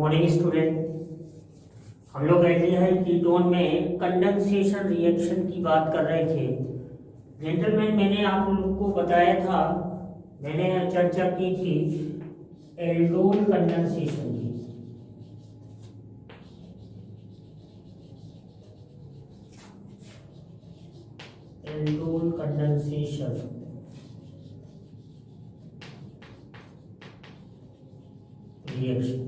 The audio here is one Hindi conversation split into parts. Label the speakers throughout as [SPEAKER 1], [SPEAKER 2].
[SPEAKER 1] Morning student. हम लोग एल्डिहाइड कीटोन में कंडेंसेशन रिएक्शन की बात कर रहे थे। जेंटलमैन, मैंने आप लोगों को बताया था, मैंने चर्चा की थी एल्डोल कंडेंसेशन की। Aldol condensation reaction.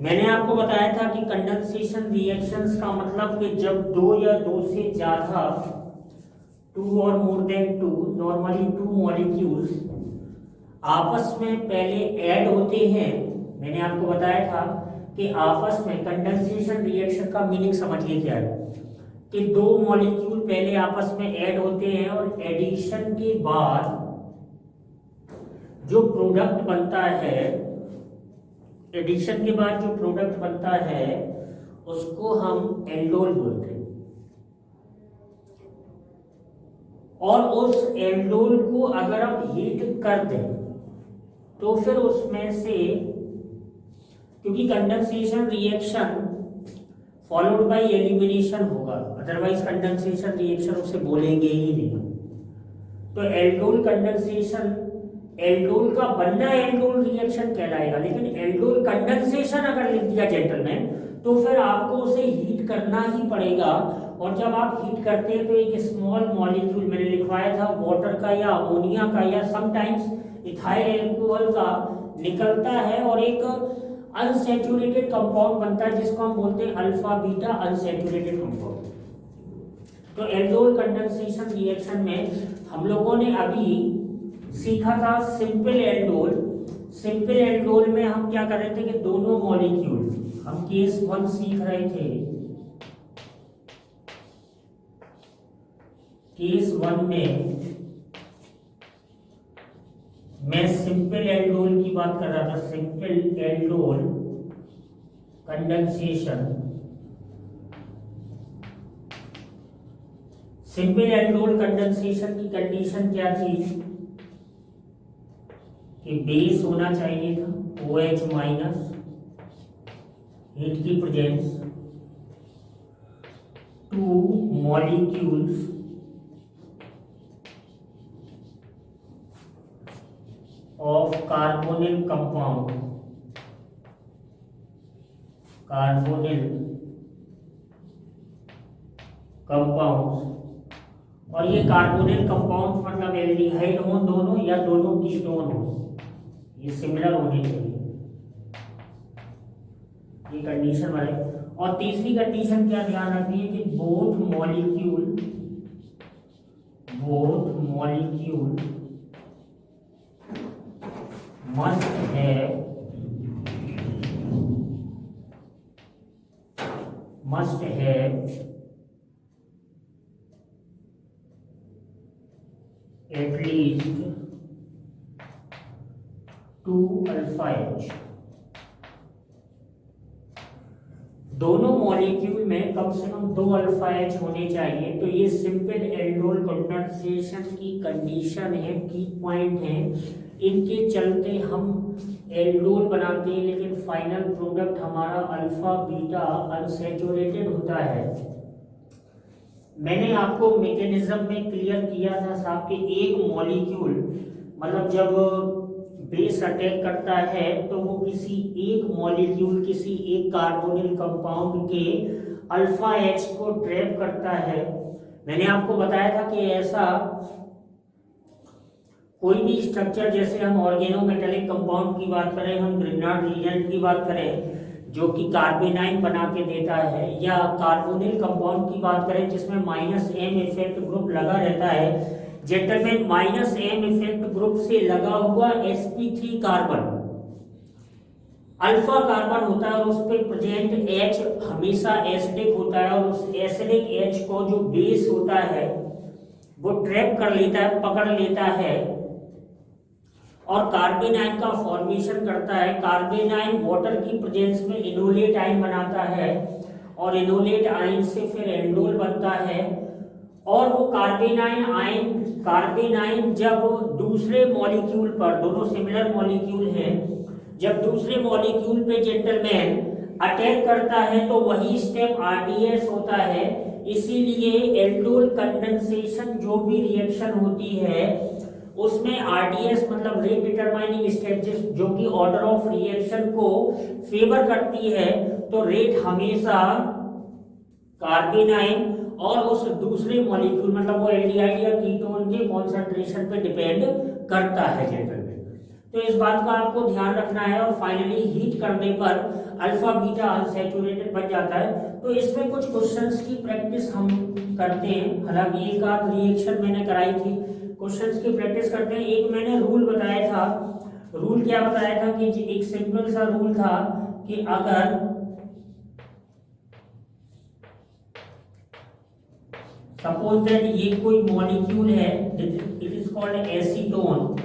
[SPEAKER 1] मैंने आपको बताया था कि कंडेंसेशन रिएक्शंस का मतलब कि जब दो या दो से ज्यादा, टू और more than two, normally two molecules आपस में पहले ऐड होते हैं। मैंने आपको बताया था कि आपस में कंडेंसेशन रिएक्शन का मीनिंग समझिए क्या है कि दो मॉलिक्यूल पहले आपस में ऐड होते हैं और एडिशन के बाद जो प्रोडक्ट बनता है, एडिशन के बाद जो प्रोडक्ट बनता है उसको हम एल्डोल बोलते हैं। और उस एल्डोल को अगर हम हीट कर दें तो फिर उसमें से, क्योंकि condensation reaction followed by elimination होगा, अदरवाइज कंडेंसेशन रिएक्शन उसे बोलेंगे ही नहीं। तो एल्डोल कंडेंसेशन, एल्डोल का बनना एल्डोल रिएक्शन कहलाएगा, लेकिन एल्डोल कंडेंसेशन अगर लिख दिया जेंटलमैन तो फिर आपको उसे हीट करना ही पड़ेगा। और जब आप हीट करते हैं तो एक स्मॉल मॉलिक्यूल, मैंने लिखवाया था, वाटर का या अमोनिया का या समटाइम्स इथाइल अल्कोहल का निकलता है और एक अनसैचुरेटेड कंपाउंड बनता है जिसको हम बोलते हैं अल्फा बीटा अनसैचुरेटेड कंपाउंड। तो एल्डोल कंडेंसेशन रिएक्शन में हम लोगों ने अभी सीखा था सिंपल एल्डोल। सिंपल एल्डोल में हम क्या कर रहे थे कि दोनों मॉलिक्यूल, हम केस 1 सीख रहे थे। केस 1 में मैं सिंपल एल्डोल की बात कर रहा था, simple aldol condensation. Simple aldol condensation की कंडीशन क्या थी कि बेस होना चाहिए था OH माइनस, हीट की presence, 2 molecules of carbonyl compound, carbonyl compounds, और ये कार्बोनिल कंपाउंड मतलब एल्डिहाइड हो दोनों या दोनों कीटोन हो, ये सिमिलर होने चाहिए, ये कंडीशन वाले। और तीसरी कंडीशन क्या ध्यान रखनी है कि both molecule must have at least 2 alpha H। दोनों मॉलिक्यूल में कम से कम 2 अल्फा एच होने चाहिए। तो ये सिंपल एल्डोल कंडेंसेशन की कंडीशन है, की पॉइंट है। इनके चलते हम एल्डोल बनाते हैं लेकिन फाइनल प्रोडक्ट हमारा अल्फा बीटा अनसैचुरेटेड होता है। मैंने आपको मैकेनिज्म में क्लियर किया था साहब कि एक मॉलिक्यूल मतलब जब बेस अटैक करता है तो वो किसी एक मॉलिक्यूल, किसी एक कार्बोनिल कंपाउंड के अल्फा एच को ट्रैप करता है। मैंने आपको बताया था कि ऐसा कोई भी स्ट्रक्चर, जैसे हम ऑर्गेनोमेटेलिक कंपाउंड की बात करें, हम ग्रिग्नार्ड रिएजेंट की बात करें जो कि कार्बेनाइन बना के देता है, या कार्बोनिल कंपाउंड की बात करें जिसमें -M इफेक्ट ग्रुप लगा रहता है। जेंटलमैन, -M इफेक्ट ग्रुप से लगा हुआ sp3 कार्बन अल्फा कार्बन होता है और उस पर प्रेजेंट H हमेशा एसिडिक होता है और उस एसिडिक H को जो बेस होता है वो ट्रैप कर लेता है, पकड़ लेता है और कार्बेनाइन का फॉर्मेशन करता है। कार्बेनाइन वाटर की प्रेजेंस में इनोलेट आयन बनाता है और इनोलेट आयन से फिर एल्डोल बनता है। और वो कार्बेनाइन जब दूसरे मॉलिक्यूल पर, दोनों सिमिलर मॉलिक्यूल हैं, जब दूसरे मॉलिक्यूल पे जेंटलमैन अटैक करता है तो वही स्टेप आरडीएस होता है। इसीलिए एल्डोल कंडेंसेशन जो भी रिएक्शन होती है उसमें आरडीएस मतलब रेट डिटरमाइनिंग स्टेप जो कि ऑर्डर ऑफ रिएक्शन को फेवर करती है, तो रेट हमेशा कार्बेनाइन और उस दूसरे मॉलिक्यूल मतलब वो एल्डिहाइड या कीटोन के कॉन्सेंट्रेशन पे डिपेंड करता है जेंटलमैन। तो इस बात का आपको ध्यान रखना है। और फाइनली हीट करने पर अल्फा बीटा अनसैचुरेटेड बन जाता है। तो इसमें कुछ क्वेश्चंस की प्रैक्टिस हम करते हैं। हालांकि एक आध रिएक्शन मैंने कराई थी, क्वेश्चंस की प्रैक्टिस करते हैं। एक मैंने रूल बताया था। रूल क्या बताया था कि एक सिंपल सा रूल था कि अगर सपोज दैट ये कोई मॉलिक्यूल है, इट इज कॉल्ड एसीटोन,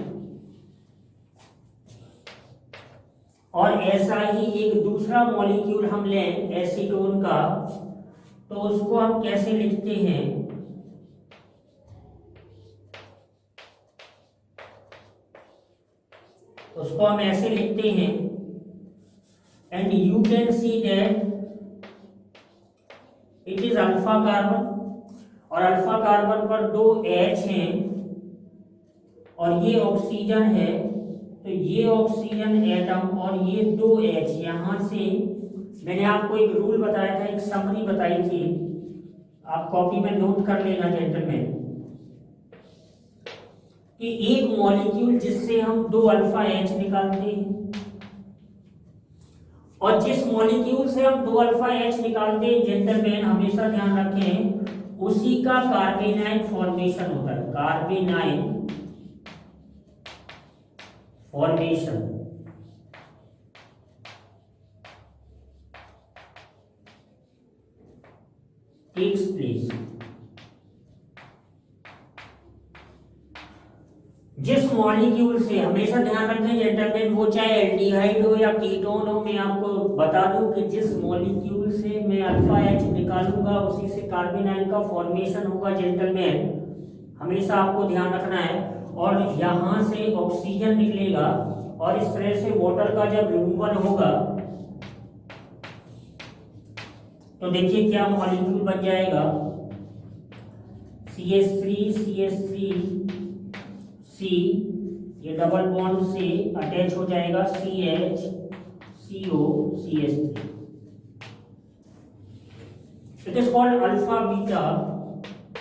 [SPEAKER 1] और ऐसा ही एक दूसरा मॉलिक्यूल हम लें एसीटोन का, तो उसको हम कैसे लिखते हैं? उसको हम ऐसे लिखते हैं, and you can see that it is alpha carbon, और अल्फा कार्बन पर 2 H हैं और ये ऑक्सीजन है। तो ये ऑक्सीजन एटम और ये 2 H, यहां से मैंने आपको एक रूल बताया था, एक समरी बताई थी, आप कॉपी में नोट कर लेना जेंटलमैन, कि एक मॉलिक्यूल जिससे हम 2 अल्फा H निकालते हैं और जिस मॉलिक्यूल से हम 2 अल्फा H निकालते हैं जेंटलमैन हमेशा ध्यान रखें उसी का कार्बेनाइन फॉर्मेशन होता है। Carbanion formation takes place. जिस मॉलिक्यूल से, हमेशा ध्यान रखें जेंटलमैन, वो चाहे एल्डिहाइड हो या कीटोन हो, मैं आपको बता दूं कि जिस मॉलिक्यूल से मैं अल्फा H निकालूंगा उसी से कार्बेनाइन का फॉर्मेशन होगा जेंटलमैन, हमेशा आपको ध्यान रखना है। और यहां से ऑक्सीजन निकलेगा और इस तरह से वाटर का जब रिमूवल होगा तो देखिए क्या मॉलिक्यूल बन जाएगा, CH3 C, ये डबल बॉन्ड से अटैच हो जाएगा CH CO CH3। It is called alpha beta,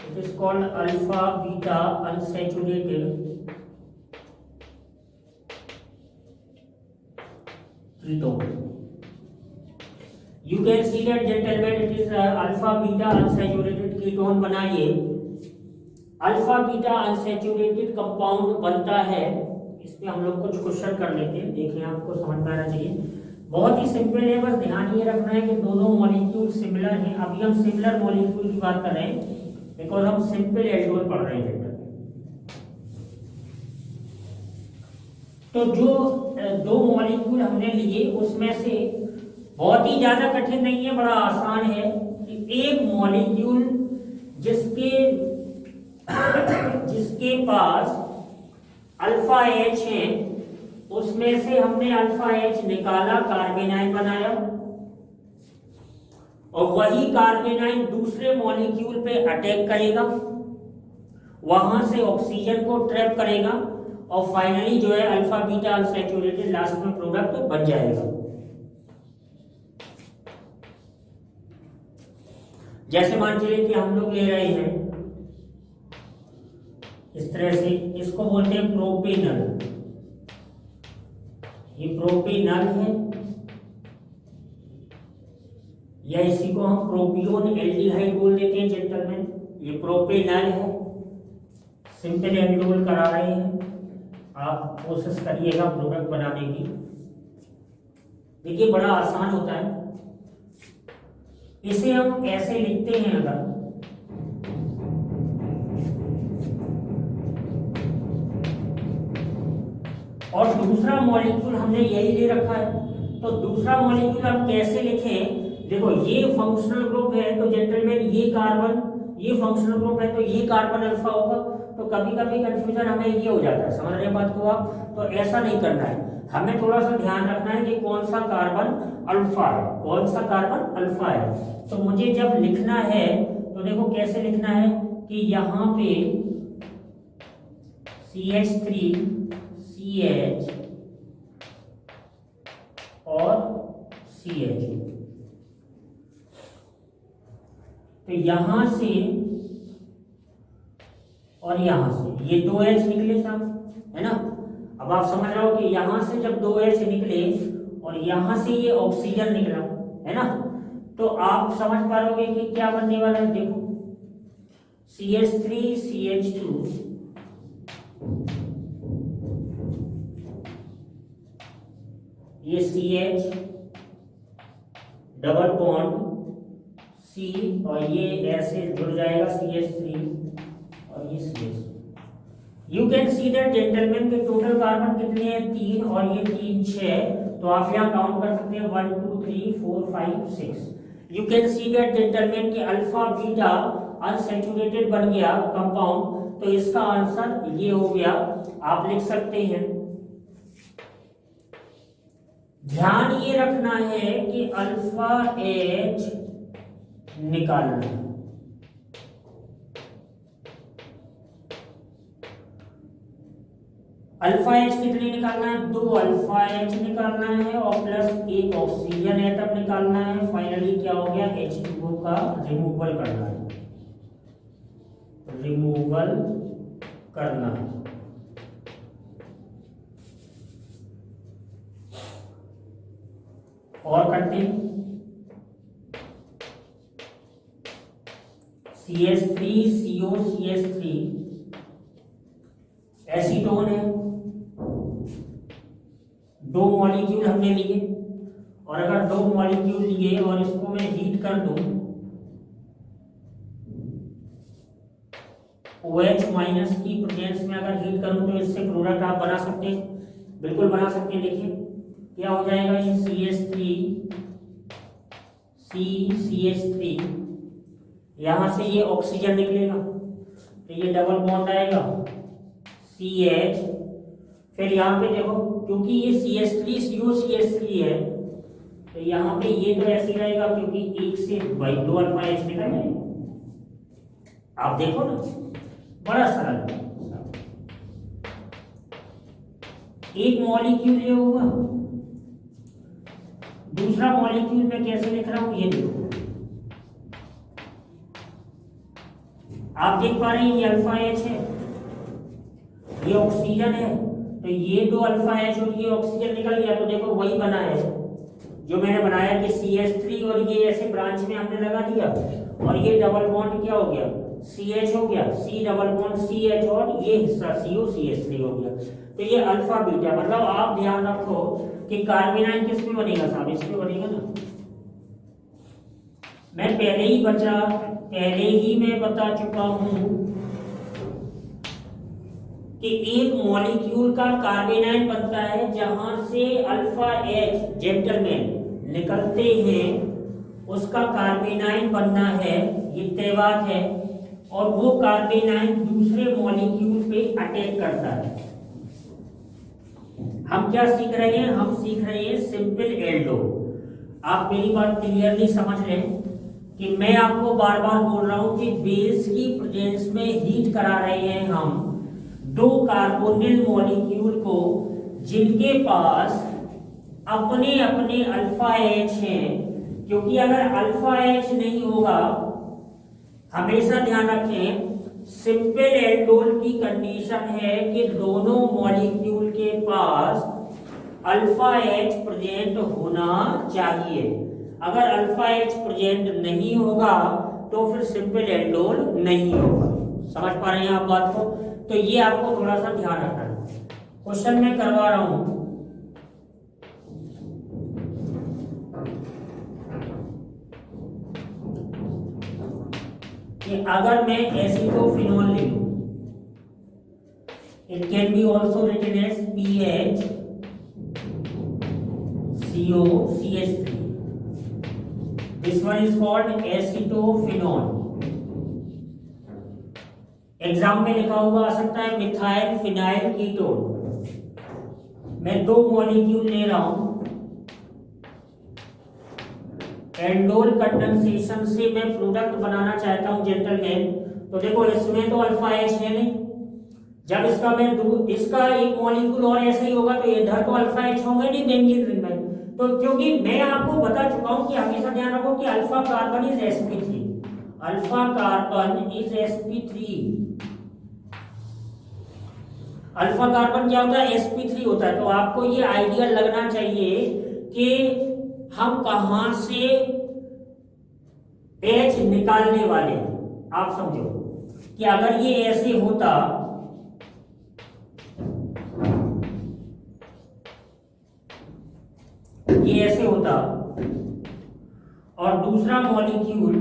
[SPEAKER 1] it is called alpha beta unsaturated ketone. You can see that gentlemen, it is alpha beta unsaturated ketone बनाइए। अल्फा बीटा अनसैचुरेटेड कंपाउंड बनता है। इसमें हम लोग कुछ क्वेश्चन कर लेते हैं, देखिए आपको समझ में आना चाहिए। बहुत ही सिंपल है, बस ध्यान ये रखना है कि दोनों मॉलिक्यूल सिमिलर हैं। अभी हम सिमिलर मॉलिक्यूल की बात कर रहे हैं बिकॉज हम सिंपल एल्डोल पढ़ रहे हैं। तो जो 2 मॉलिक्यूल हमने लिए उसमें से बहुत ही ज्यादा कठिन नहीं है, बड़ा आसान है कि एक मॉलिक्यूल जिसके पास अल्फा H है उसमें से हमने अल्फा H निकाला, कार्बेनाइन बनाया, और वही कार्बेनाइन दूसरे मॉलिक्यूल पे अटैक करेगा, वहां से ऑक्सीजन को ट्रैप करेगा और फाइनली जो है अल्फा बीटा अनसैचुरेटेड लास्ट में प्रोडक्ट बन जाएगा। जैसे मान चलिए कि हम लोग ले रहे हैं इस तरह से, इसको बोलते हैं प्रोपेनल, ये प्रोपेनल है, या इसी को हम प्रोपियोन एल्डिहाइड बोल देते हैं जेंटलमैन। ये प्रोपेनल है, सिंपल एल्डोल करा रहे हैं, आप कोशिश करिएगा प्रोडक्ट बनाने की। देखिए बड़ा आसान होता है। इसे हम ऐसे लिखते हैं, अगर और दूसरा मॉलिक्यूल हमने यही ले रखा है, तो दूसरा मॉलिक्यूल हम कैसे लिखें? देखो ये फंक्शनल ग्रुप है तो जेंटलमैन ये कार्बन, ये फंक्शनल ग्रुप है तो ये कार्बन अल्फा होगा, तो तो कभी कभी कंफ्यूजन हमें ये हो जाता है, समझ रहे हैं बात को आप। तो ऐसा नहीं करना है, हमें थोड़ा सा ध्यान रखना है कि कौन सा कार्बन अल्फा है, कौन सा कार्बन अल्फा है। तो मुझे जब लिखना है तो देखो कैसे लिखना है कि यहाँ पे CH3 CH और CH, तो यहां से और यहां से ये 2H निकले साहब, है ना। अब आप समझ रहे हो कि यहां से जब 2H निकले और यहां से ये ऑक्सीजन निकला, है ना, तो आप समझ पा रहे कि क्या बनने वाला है। देखो CH3 CH2, ये CH डबल बॉन्ड C और ये ऐसे जुड़ जाएगा CH3 और ये CH। You can see that gentleman के टोटल कार्बन कितने हैं 3 और ये 3 6, तो आप यहाँ काउंट कर सकते हैं 1 2 3 4 5 6। You can see that gentleman के अल्फा बीटा अनसैचुरेटेड बन गया कंपाउंड, तो इसका आंसर ये हो गया, आप लिख सकते हैं। ध्यान ये रखना है कि अल्फा H निकालना है। अल्फा H कितने निकालना है, 2 अल्फा H निकालना है और प्लस एक ऑक्सीजन एटम निकालना है। फाइनली क्या हो गया, H2O का रिमूवल करना है, रिमूवल करना है। और करते हैं CH3CO CH3 एसीटोन है, 2 मॉलिक्यूल हमने लिए, और अगर 2 मॉलिक्यूल लिए और इसको मैं हीट कर दूं OH माइनस की प्रेजेंस में अगर हीट करूं तो इससे प्रोडक्ट आप बना सकते हैं, बिल्कुल बना सकते हैं। देखिए क्या हो जाएगा, ये CH3 CH3, यहां से ये ऑक्सीजन निकलेगा तो ये डबल बॉन्ड आएगा CH, फिर यहाँ पे देखो क्योंकि ये CH3CO CH3 है तो यहाँ पे ये तो ऐसे रहेगा क्योंकि एक से 2 अल्फा H निकल जाएगा। आप देखो ना, बड़ा सरल, एक मॉलिक्यूल ये हुआ, दूसरा मॉलिक्यूल मैं कैसे लिख रहा हूं ये देखो, आप देख पा रहे हैं ये अल्फा H है, ये ऑक्सीजन है, तो ये 2 अल्फा H और ये ऑक्सीजन निकल गया, तो देखो वही बना है जो मैंने बनाया कि CH3 और ये ऐसे ब्रांच में हमने लगा दिया और ये डबल बॉन्ड क्या हो गया CH हो गया, C डबल बॉन्ड CH और ये हिस्सा CO CH3 हो गया। तो ये अल्फा बीटा, मतलब आप ध्यान रखो कि कार्बेनाइन किस में बनेगा साहब, इसमें बनेगा ना। मैं पहले ही मैं बता चुका हूं कि एक मॉलिक्यूल का कार्बेनाइन बनता है जहां से अल्फा H जेंटलमैन निकलते हैं, उसका कार्बेनाइन बनना है, ये तय बात है, और वो कार्बेनाइन दूसरे मॉलिक्यूल पे अटैक करता है। हम क्या सीख रहे हैं, हम सीख रहे हैं सिंपल एल्डोल। आप मेरी बात क्लियरली समझ लें कि मैं आपको बार बार बोल रहा हूं कि बेस की प्रेजेंस में हीट करा रहे हैं हम 2 कार्बोनिल मॉलिक्यूल को जिनके पास अपने अपने अल्फा H हैं, क्योंकि अगर अल्फा H नहीं होगा, हमेशा ध्यान रखें सिंपल एल्डोल की कंडीशन है कि दोनों मॉलिक्यूल के पास अल्फा H प्रेजेंट होना चाहिए। अगर अल्फा H प्रेजेंट नहीं होगा तो फिर सिंपल एल्डोल नहीं होगा। समझ पा रहे हैं आप बात को? तो ये आपको थोड़ा सा ध्यान रखना है। क्वेश्चन मैं करवा रहा हूं कि अगर मैं एसिटोफिनॉल ले लूं, it can be also written as PH CO CH3, this one is called acetophenol। Exam में लिखा हुआ आ सकता है मिथाइल फिनाइल कीटोन। मैं 2 मॉलिक्यूल ले रहा हूं, एंडोल कंडेंसेशन से मैं प्रोडक्ट बनाना चाहता हूं जेंटलमैन। तो देखो इसमें तो अल्फा एच है नहीं, जब इसका एक मॉलिक्यूल और ऐसे ही होगा तो इधर तो अल्फा एच होंगे नहीं बेंजीन रिंग में। तो क्योंकि मैं आपको बता चुका हूं कि हमेशा ध्यान रखो कि alpha carbon is sp3, alpha carbon is sp3। Alpha carbon क्या होता है? sp3 होता है। तो आपको ये आइडिया लगना चाहिए कि हम कहां से H निकालने वाले हैं। आप समझो कि अगर ये ऐसे होता, ये ऐसे होता और दूसरा मॉलिक्यूल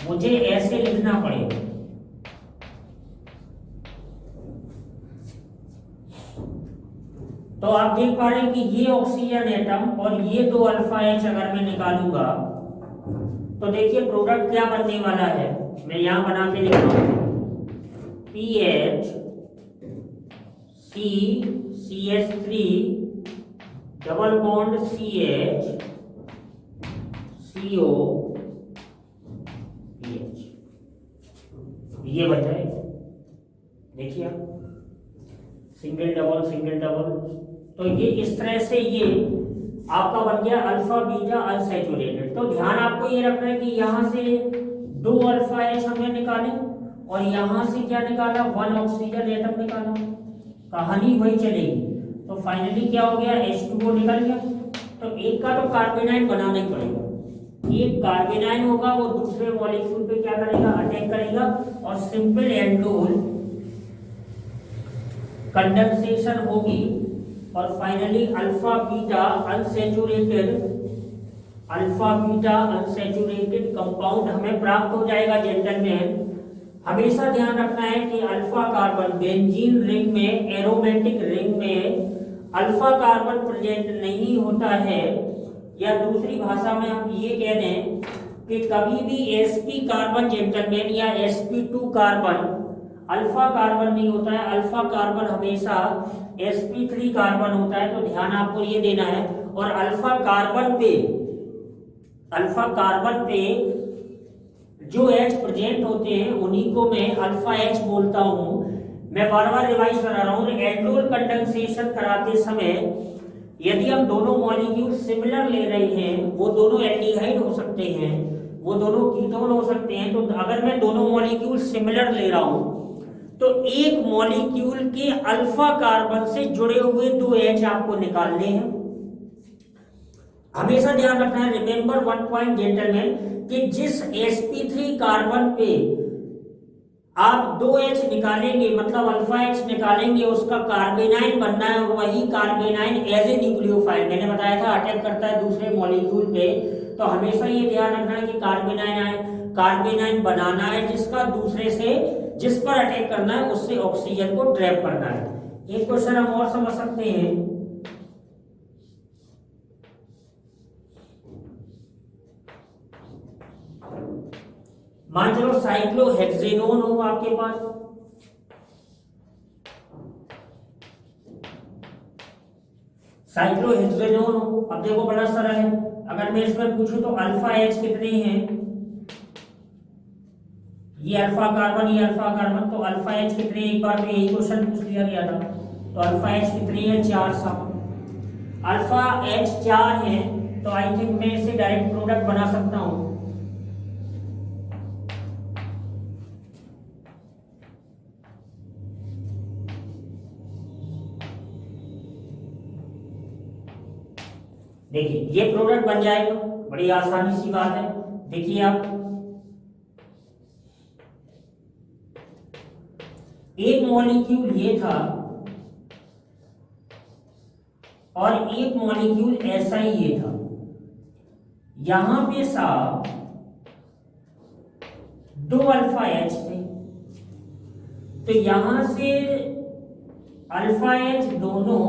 [SPEAKER 1] मुझे ऐसे लिखना पड़ेगा, तो आप देख पा रहे हैं कि ये ऑक्सीजन एटम और ये 2 अल्फा एच अगर मैं निकालूंगा तो देखिए प्रोडक्ट क्या बनने वाला है। मैं यहां बना के लिख रहा हूं PH CH3 double bond CH CO PH, ये बन जाएगा। देखिए आप सिंगल डबल, तो ये इस तरह से ये आपका बन गया अल्फा बीटा अनसैचुरेटेड। तो ध्यान आपको ये रखना है कि यहां से 2 अल्फा एच हमने निकाले और यहां से क्या निकाला? 1 ऑक्सीजन एटम निकाला। कहानी वही चलेगी। तो फाइनली क्या हो गया? H2O निकल गया। तो एक का तो कार्बेनाइन बनाना ही पड़ेगा। एक कार्बेनाइन होगा, वो दूसरे मॉलिक्यूल पे क्या करेगा? अटैक करेगा और सिंपल एंडोल कंडेंसेशन होगी और finally alpha beta unsaturated compound हमें प्राप्त हो जाएगा जेंटलमैन। हमेशा ध्यान रखना है कि अल्फा कार्बन बेंजीन रिंग में, एरोमेटिक रिंग में अल्फा कार्बन प्रेजेंट नहीं होता है, या दूसरी भाषा में हम ये कह दें कि कभी भी sp कार्बन जेंटलमैन या sp2 कार्बन अल्फा कार्बन नहीं होता है। अल्फा कार्बन हमेशा sp3 कार्बन होता है। तो ध्यान आपको ये देना है। और अल्फा कार्बन पे जो H प्रेजेंट होते हैं उन्हीं को मैं अल्फा H बोलता हूं। मैं बार बार रिवाइज करा रहा हूं। एंडोल कंडेंसेशन कराते समय यदि हम दोनों मॉलिक्यूल सिमिलर ले रहे हैं, वो दोनों एल्डिहाइड हो सकते हैं, वो दोनों कीटोन हो सकते हैं। तो अगर मैं दोनों मॉलिक्यूल सिमिलर ले रहा हूं तो एक मॉलिक्यूल के अल्फा कार्बन से जुड़े हुए 2 H आपको निकालने हैं। हमेशा ध्यान रखना है, रिमेंबर 1 पॉइंट जेंटलमैन, कि जिस sp3 कार्बन पे आप 2 H निकालेंगे, मतलब अल्फा H निकालेंगे, उसका कार्बेनाइन बनना है और वही कार्बेनाइन एज ए न्यूक्लियोफाइल, मैंने बताया था, अटैक करता है दूसरे मॉलिक्यूल पे। तो हमेशा ये ध्यान रखना है कि कार्बेनाइन बनाना है जिसका दूसरे से, जिस पर अटैक करना है उससे ऑक्सीजन को ट्रैप करना है। एक क्वेश्चन हम और समझ सकते हैं। मान चलो साइक्लोहेक्सेनोन हो आपके पास, साइक्लोहेक्सेनोन हो। अब देखो बड़ा सरल है, अगर मैं इसमें पूछूं तो अल्फा एच कितने हैं? ये अल्फा कार्बन, ये अल्फा कार्बन, तो अल्फा एच कितने? एक बार तो यही क्वेश्चन पूछ लिया गया था। तो अल्फा एच कितने हैं? 4 सब। अल्फा एच 4 है, तो आई थिंक मैं इसे डायरेक्ट प्रोडक्ट बना सकता हूं। देखिए ये प्रोडक्ट बन जाएगा, बड़ी आसानी सी बात है। देखिए आप, एक मॉलिक्यूल ये था और एक मॉलिक्यूल ऐसा ही ये था। यहां पे साहब 2 अल्फा एच थे, तो यहां से अल्फा एच दोनों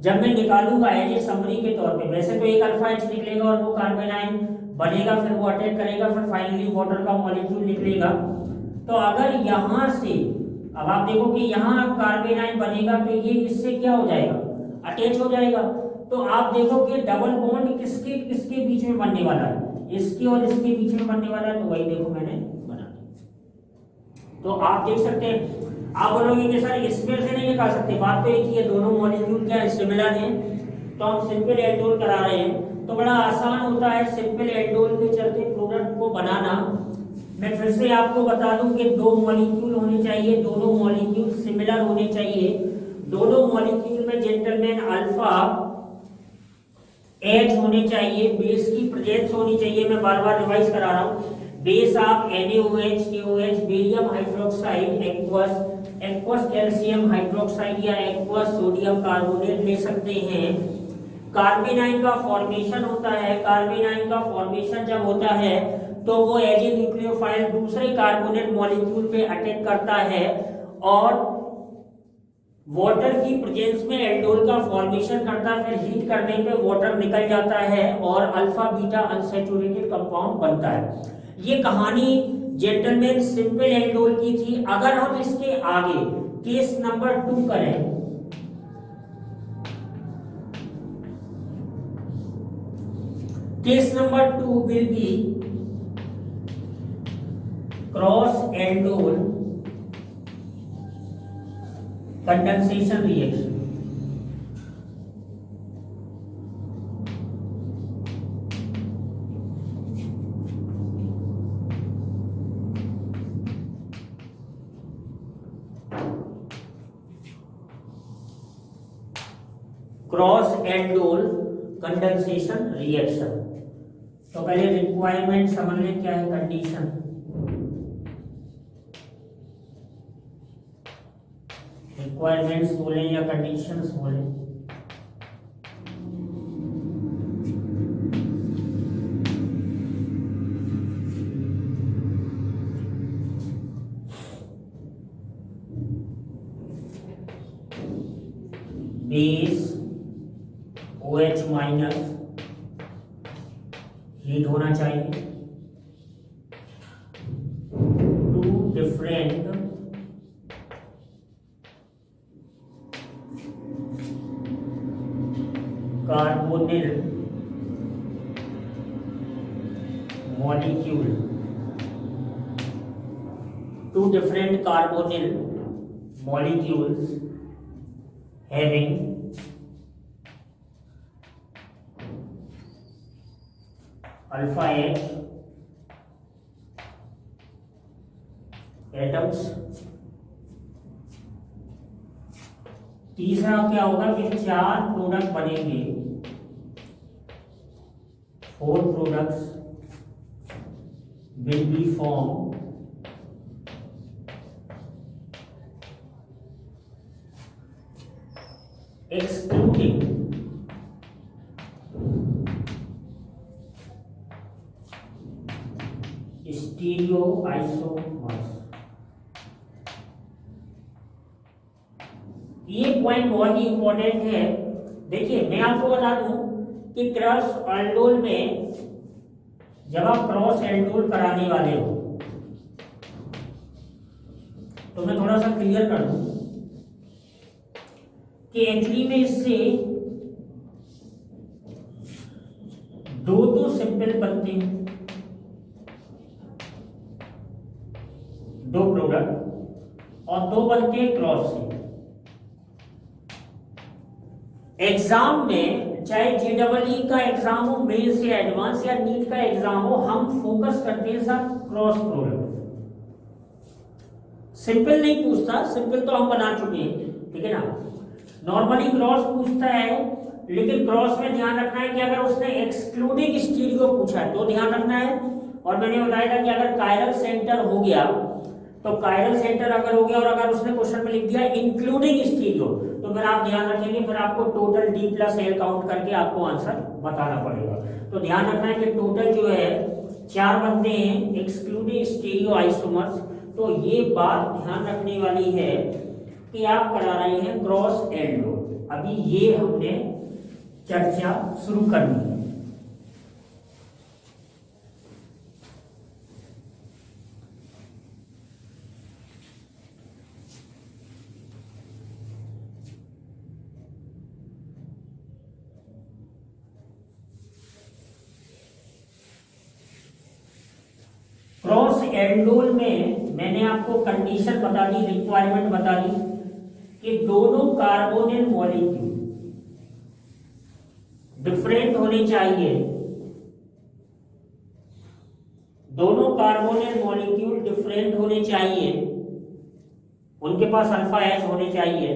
[SPEAKER 1] जब मैं निकालूंगा एज ए समरी के तौर पे, वैसे तो एक अल्फा एच निकलेगा और वो कार्बन आयन बनेगा, फिर वो अटैक करेगा, फिर फाइनली वाटर का मॉलिक्यूल निकलेगा। तो अगर यहां से अब आप देखो कि यहाँ कार्बन आयन बनेगा तो ये इससे क्या हो जाएगा, अटैच हो जाएगा। तो आप देखो कि डबल बॉन्ड किसके किसके बीच में बनने वाला है, इसके और इसके बीच में बनने वाला है। तो वही देखो मैंने बना दिया। तो आप देख सकते हैं, आप बोलोगे कि सर इसमें से नहीं निकाल सकते, बात तो एक ही है, दोनों मॉलिक्यूल क्या है, सिमिलर हैं, तो हम सिंपल एल्डोल करा रहे हैं। तो बड़ा आसान होता है सिंपल एल्डोल के चलते प्रोडक्ट को बनाना। मैं फिर से आपको बता दूं कि दो मॉलिक्यूल होने चाहिए, दोनों मॉलिक्यूल सिमिलर होने चाहिए, दोनों मॉलिक्यूल में जेंटलमैन अल्फा एच होने चाहिए, बेस की प्रेजेंस होनी चाहिए। मैं बार बार रिवाइज करा रहा हूं, बेस आप NaOH, KOH, barium hydroxide, aqueous calcium hydroxide या एक्वस सोडियम कार्बोनेट ले सकते हैं। कार्बन आयन का फॉर्मेशन होता है, कार्बन आयन का फॉर्मेशन जब होता है तो वो एज ए न्यूक्लियोफाइल दूसरे कार्बोनेट मॉलिक्यूल पे अटैक करता है और वाटर की प्रेजेंस में एल्डोल का फॉर्मेशन करता है, फिर हीट करने पे वाटर निकल जाता है और अल्फा बीटा अनसैचुरेटेड कंपाउंड बनता है। ये कहानी जेंटलमैन सिंपल एल्डोल की थी। अगर हम इसके आगे केस नंबर 2 करें, case number 2 will be cross aldol condensation reaction. Cross aldol condensation reaction. तो पहले रिक्वायरमेंट समझ लें, क्या है कंडीशन। रिक्वायरमेंट्स बोले या कंडीशंस बोले, बेस OH माइनस हीट होना चाहिए, two different carbonyl molecule, two different carbonyl molecules having alpha H atoms। तीसरा क्या होगा कि 4 प्रोडक्ट बनेंगे, 4 products will be formed excluding stereoisomers। ये पॉइंट बहुत ही इंपॉर्टेंट है। देखिए मैं आपको बता दूं कि क्रॉस एल्डोल में जब आप क्रॉस एल्डोल कराने वाले हो, तो मैं थोड़ा सा क्लियर कर दूं कि एक्चुअली में इससे 2 तो सिंपल बनते हैं, 2 प्रोडक्ट, और 2 बनते हैं क्रॉस से। एग्जाम में चाहे JEE का एग्जाम हो, मेंस या एडवांस या नीट का एग्जाम हो, हम फोकस करते हैं सर क्रॉस प्रोडक्ट। सिंपल नहीं पूछता, सिंपल तो हम बना चुके हैं, ठीक है ना। नॉर्मली क्रॉस पूछता है, लेकिन क्रॉस में ध्यान रखना है कि अगर उसने एक्सक्लूडिंग स्टीरियो पूछा है तो ध्यान रखना है। और मैंने बताया था कि अगर कायरल सेंटर हो गया, तो कायरल सेंटर अगर हो गया और अगर उसने क्वेश्चन में लिख दिया इंक्लूडिंग स्टीरियो, तो फिर आप ध्यान रखेंगे, फिर आपको total D plus L count करके आपको आंसर बताना पड़ेगा। तो ध्यान रखना है कि टोटल जो है 4 बनते हैं एक्सक्लूडिंग स्टीरियो आइसोमर्स। तो ये बात ध्यान रखने वाली है कि आप करा रहे हैं क्रॉस एल्डोल। अभी ये हमने चर्चा शुरू करनी है। क्रॉस एल्डोल में मैंने आपको कंडीशन बता दी, रिक्वायरमेंट बता दी कि दोनों कार्बोनिल मॉलिक्यूल डिफरेंट होने चाहिए, दोनों कार्बोनिल मॉलिक्यूल डिफरेंट होने चाहिए, उनके पास अल्फा एच होने चाहिए,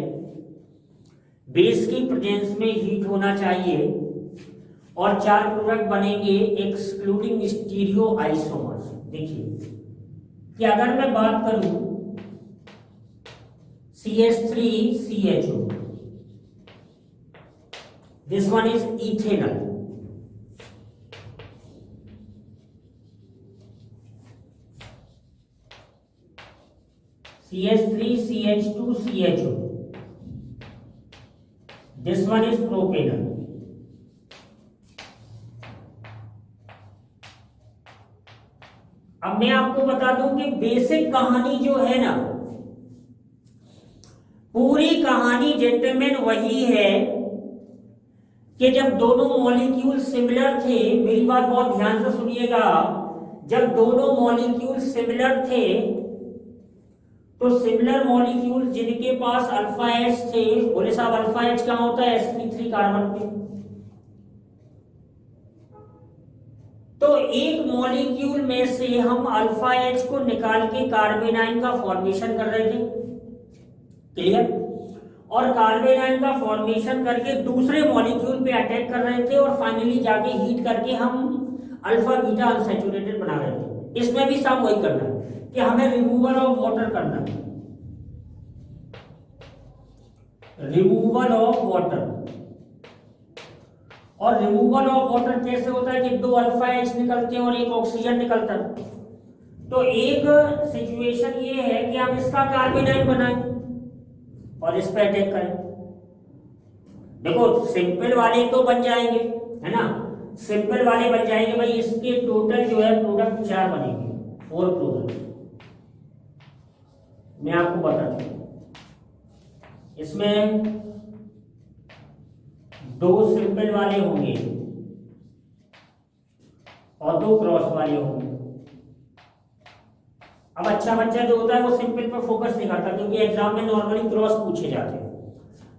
[SPEAKER 1] बेस की प्रेजेंस में हीट होना चाहिए और 4 प्रोडक्ट बनेंगे एक्सक्लूडिंग स्टीरियो आइसोमर्स। देखिए कि अगर मैं बात करूं CH3CHO, this one is ethanol, CH3CH2CHO, this one is propanol। अब मैं आपको बता दूं कि बेसिक कहानी जो है ना, पूरी कहानी जेंटलमैन वही है कि जब दोनों मॉलिक्यूल सिमिलर थे, मेरी बात बहुत ध्यान से सुनिएगा, जब दोनों मॉलिक्यूल सिमिलर थे तो सिमिलर मॉलिक्यूल जिनके पास अल्फा एच थे, बोले साहब अल्फा एच क्या होता है? sp3 कार्बन पे। तो एक मॉलिक्यूल में से हम अल्फा एच को निकाल के कार्बेनाइन का फॉर्मेशन कर रहे थे, क्लियर? और कार्बेनाइन का फॉर्मेशन करके दूसरे मॉलिक्यूल पे अटैक कर रहे थे और फाइनली जाके हीट करके हम अल्फा बीटा अनसैचुरेटेड बना रहे थे। इसमें भी सब वही करना है कि हमें रिमूवल ऑफ वाटर करना है, रिमूवल ऑफ वाटर। और रिमूवल ऑफ वाटर कैसे होता है कि 2 अल्फा एच निकलते हैं और 1 ऑक्सीजन निकलता है। तो एक सिचुएशन ये है कि हम इसका कार्बेनाइन बनाएं और इस पे अटैक करें। देखो सिंपल वाले तो बन जाएंगे, है ना, सिंपल वाले बन जाएंगे भाई। इसके टोटल जो है प्रोडक्ट 4 बनेंगे, 4 प्रोडक्ट। मैं आपको बता दूं इसमें 2 सिंपल वाले होंगे और 2 क्रॉस वाले होंगे। अब अच्छा बच्चा जो होता है वो सिंपल पर फोकस नहीं करता, क्योंकि एग्जाम में नॉर्मली क्रॉस पूछे जाते हैं।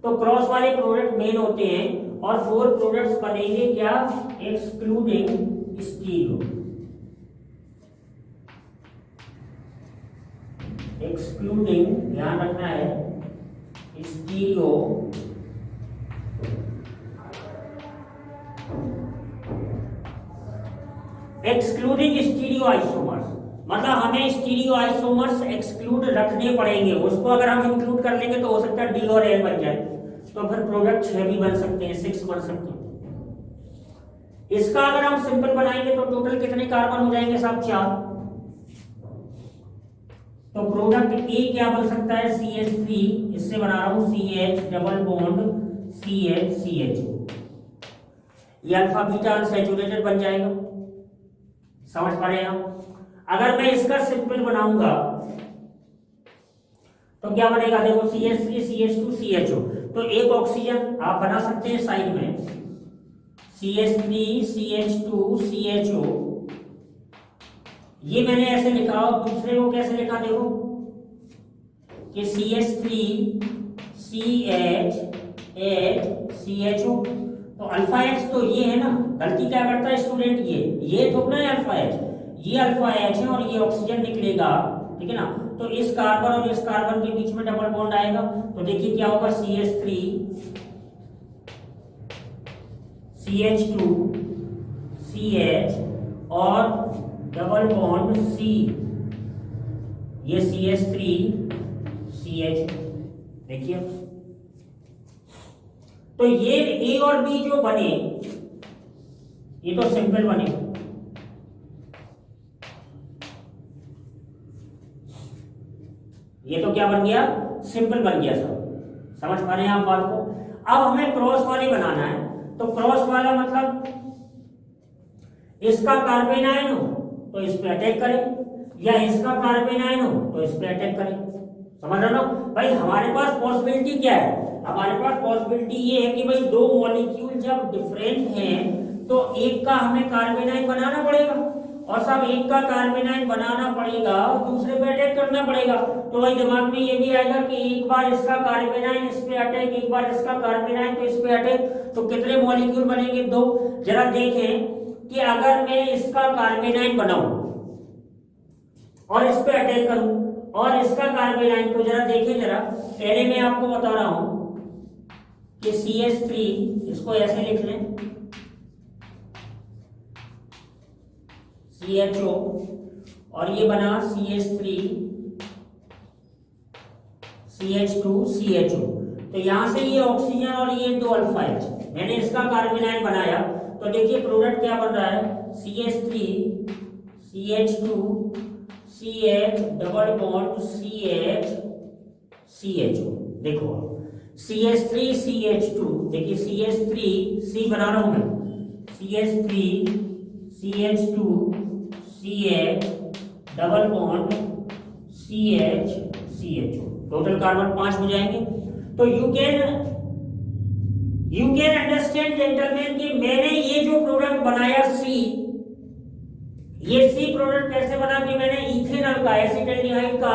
[SPEAKER 1] तो क्रॉस वाले प्रोडक्ट मेन होते हैं और 4 प्रोडक्ट्स बनेंगे क्या? एक्सक्लूडिंग स्टीरियो, एक्सक्लूडिंग, ध्यान रखना है, स्टीरियो एक्सक्लूडिंग स्टीरियो आइसोमर्स। मतलब हमें स्टीरियो आइसोमर्स एक्सक्लूड रखने पड़ेंगे। उसको अगर हम इंक्लूड कर लेंगे तो हो सकता है डी और एल बन जाए, तो फिर प्रोडक्ट 6 भी बन सकते हैं, 6 बन सकते हैं। इसका अगर हम सिंपल बनाएंगे तो टोटल कितने कार्बन हो जाएंगे साहब? 4। तो प्रोडक्ट ए क्या बन सकता है? CH3, इससे बना रहा हूं CH डबल बॉन्ड CH। ये अल्फा बीटा अनसैचुरेटेड बन जाएगा, समझ पा रहे हैं आप? अगर मैं इसका सिंपल बनाऊंगा तो क्या बनेगा? देखो CH3 CH2 CHO, तो एक ऑक्सीजन आप बना सकते हैं साइड में, CH3 CH2 CHO। ये मैंने ऐसे लिखा, और दूसरे को कैसे लिखा? देखो कि CH3 CH CHO। तो अल्फा एच तो ये है ना, गलती क्या करता है स्टूडेंट? ये थोड़ा है अल्फा एच, ये अल्फा एच है और ये ऑक्सीजन निकलेगा, ठीक है ना। तो इस कार्बन और इस कार्बन के बीच में डबल बॉन्ड आएगा, तो देखिए क्या होगा? CH3 CH2 CH और डबल बॉन्ड C, ये CH3 CH। देखिए तो ये A और B जो बने ये तो सिंपल बने, ये तो क्या बन गया? सिंपल बन गया सब। समझ पा रहे हैं आप बात को? अब हमें क्रॉस वाली बनाना है, तो क्रॉस वाला मतलब इसका कार्बन आयन हो तो इस पे अटैक करें, या इसका कार्बन आयन हो तो इस पे अटैक करें। समझ रहे हो भाई? हमारे पास पॉसिबिलिटी क्या है? हमारे पास पॉसिबिलिटी ये है कि भाई दो मॉलिक्यूल जब डिफरेंट हैं तो एक का हमें कार्बन आयन बनाना पड़ेगा, और सब एक का कार्बन आयन बनाना पड़ेगा और दूसरे पे अटैक करना पड़ेगा। तो भाई दिमाग में ये भी आएगा कि एक बार इसका कार्बन आयन इस पे अटैक, एक बार इसका कार्बन आयन तो इस पे अटैक, तो कितने मॉलिक्यूल बनेंगे? दो। जरा देखें कि अगर मैं इसका कार्बन आयन बनाऊं और इस पे अटैक करूं और इसका कार्बन आयन, तो जरा देखें, जरा पहले मैं आपको बता रहा हूं कि CH3 इसको ऐसे लिख लें, CHO, और ये बना CH3 CH2 CHO। तो यहां से ये ऑक्सीजन और ये दो अल्फा H, मैंने इसका कार्बन आयन बनाया, तो देखिए प्रोडक्ट क्या बन रहा है? CH3 CH2 CH double bond CH CHO। देखो CH3 CH2, देखिए CH3 C बना रहा हूं मैं, CH3 CH2 CH double bond CH CHO, total carbon 5 हो जाएंगे। तो यू कैन अंडरस्टैंड जेंटलमैन कि मैंने ये जो प्रोडक्ट बनाया C, ये C प्रोडक्ट कैसे बना कि मैंने इथेनॉल का, एसिटाल्डिहाइड का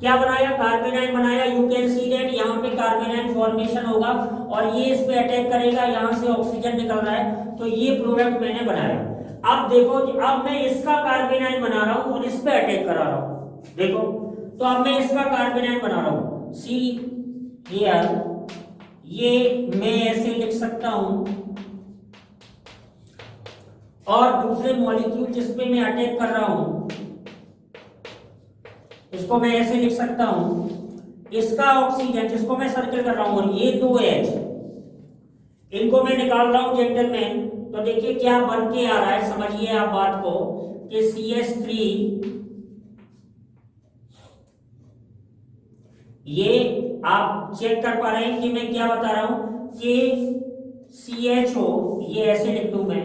[SPEAKER 1] क्या बनाया? कार्बन आयन बनाया। यू कैन सी दैट यहाँ पे कार्बन आयन फॉर्मेशन होगा और ये इस पे अटैक करेगा, यहाँ से ऑक्सीजन निकल रहा है, तो ये प्रोडक्ट मैंने बनाया। अब देखो, अब मैं इसका कार्बन आयन बना रहा हूँ और इस पे अटैक करा रहा हूँ। देखो, तो अब मैं इसका कार्बन आयन बना रहा हूँ C हियर, ये मैं ऐसे लिख सकता हूं, और दूसरे मॉलिक्यूल जिसपे मैं अटैक कर रहा हूं इसको मैं ऐसे लिख सकता हूं, इसका ऑक्सीजन जिसको मैं सर्कल कर रहा हूं, और ये दो H, इनको मैं निकाल रहा हूं जेंटलमैन। तो देखिए क्या बन के आ रहा है, समझिए आप बात को, कि CH3, ये आप चेक कर पा रहे हैं कि मैं क्या बता रहा हूं कि CHO, ये ऐसे लिख दूं मैं,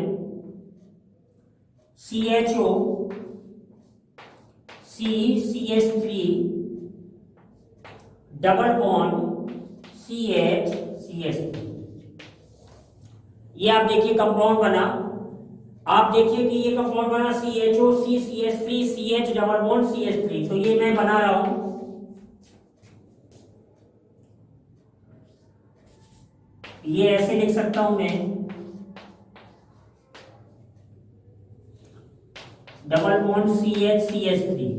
[SPEAKER 1] CHO CH3 double bond CH3। ये आप देखिए कंपाउंड बना, आप देखिए कि ये कंपाउंड बना CHO CH3 CH double bond CH3। तो ये मैं बना रहा हूं, ये ऐसे लिख सकता हूं मैं, डबल बॉन्ड CH3।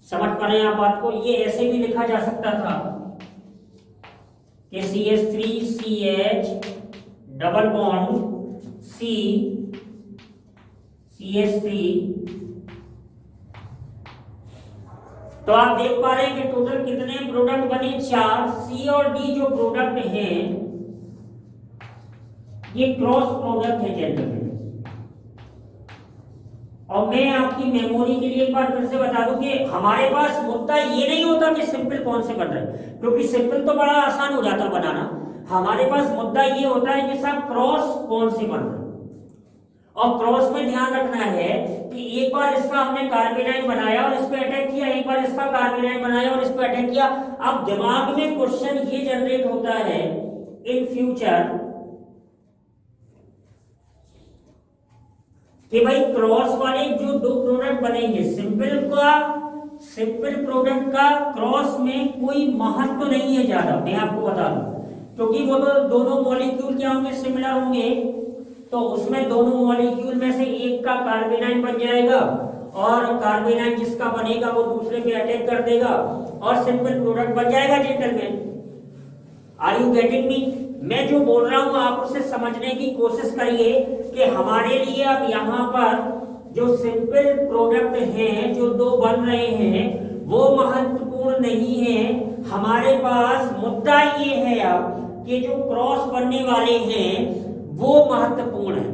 [SPEAKER 1] समझ पा रहे हैं आप बात को? ये ऐसे भी लिखा जा सकता था कि CH3 CH double bond CH3। तो आप देख पा रहे हैं कि टोटल कितने प्रोडक्ट बने? 4। C और D जो प्रोडक्ट हैं ये क्रॉस प्रोडक्ट है जेंटलमैन। और मैं आपकी मेमोरी के लिए एक बार फिर से बता दूं कि हमारे पास मुद्दा ये नहीं होता कि सिंपल कौन से बन रहे हैं, क्योंकि सिंपल तो बड़ा आसान हो जाता बनाना। हमारे पास मुद्दा ये होता है कि सब क्रॉस कौन से बन रहे हैं। और क्रॉस में ध्यान रखना है कि एक बार इसका हमने कार्बन आयन बनाया और इस पे अटैक किया, एक बार इसका कार्बन आयन बनाया और इस पे अटैक किया। अब दिमाग में क्वेश्चन ये जनरेट होता है इन फ्यूचर कि भाई क्रॉस वाले जो दो प्रोडक्ट बनेंगे, सिंपल प्रोडक्ट का क्रॉस में कोई महत्व तो नहीं है ज्यादा, मैं आपको बता दूं, क्योंकि वो तो दोनों मॉलिक्यूल क्या होंगे? सिमिलर होंगे। तो उसमें दोनों मॉलिक्यूल में से एक का कार्बन आयन बन जाएगा और कार्बन आयन जिसका बनेगा वो दूसरे पे अटैक कर देगा और सिंपल प्रोडक्ट बन जाएगा gentleman. Are you getting me? मैं जो बोल रहा हूं आप उसे समझने की कोशिश करिए कि हमारे लिए अब यहाँ पर जो सिंपल प्रोडक्ट हैं जो दो बन रहे हैं वो महत्वपूर्ण नहीं है। हमारे पास मुद्दा ये है अब कि जो क्रॉस बनने वाले हैं वो महत्वपूर्ण है।